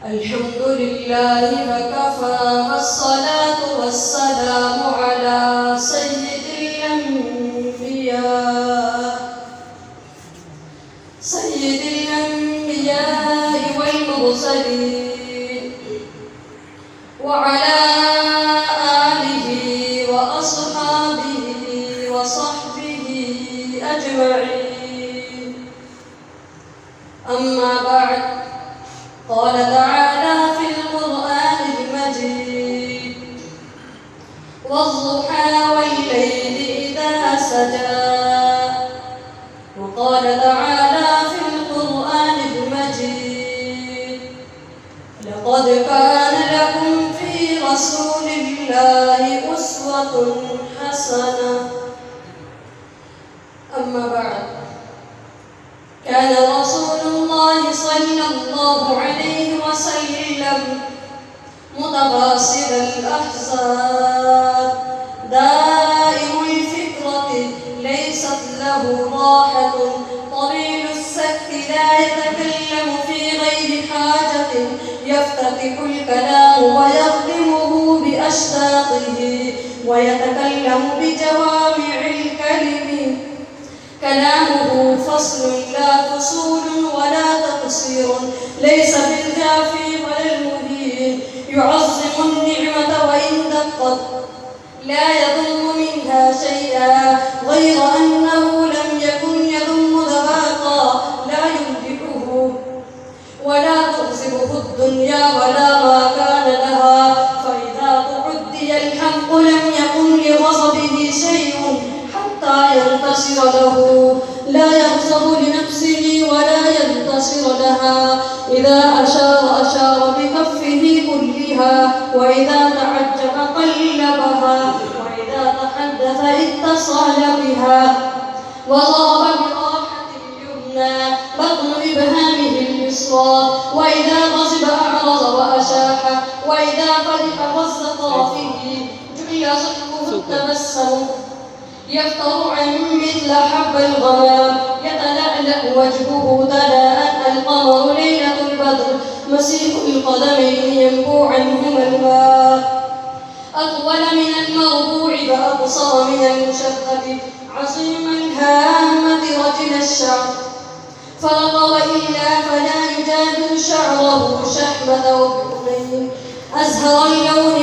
الحمد لله وكفى والصلاة والسلام على سيد الأنبياء والمرسلين وعلى آله وأصحابه وصحبه أجمعين. أما بعد، قال تعالى في القرآن المجيد: والضحى والليل إذا سجى. وقال تعالى في القرآن المجيد: لقد كان لكم في رسول الله أسوة حسنة. أما بعد، كان رسول الله صلى الله عليه وسلم متواصل الأحزاب، دائم الفكرة، ليست له راحة، طويل السكت، لا يتكلم في غير حاجة، يفتتح الكلام ويختمه بأشتاقه، ويتكلم بجوامع الكلم. كلامه فصل لا فصول ولا تقصير، ليس بالجافي ولا المهين، يعظم النعمة وإن دقت، لا يضم منها شيئا، غير أنه لم يكن يضم ذهاقا، لا يمدحه ولا تغصبه الدنيا ولا ما كان لها، فإذا تعدي الحق لم يكن لغضبه شيء حتى ينتصر له، لا يغضب لنفسه ولا ينتصر لها. إذا أشار بكفه كلها، وإذا تعجب قلبها، وإذا تحدث اتصل بها، وضرب بطاحة اليمنى بطن إبهامه اليسرى، وإذا غضب أعرض وأشاح، وإذا فرح غز طرفه، جعل صدقه التبسم، يفطر عن مثل حب الغمام، يتلألأ وجهه تلاء القمر ليلة البدر، مسيح القدمين ينبوع عنهما الماء، أطول من المربوع فأقصر من المشذب، عصيم الهامة رجل الشعر، فرق وإلا فلا يجادل شعره شحمة وبطنين، أزهر اللون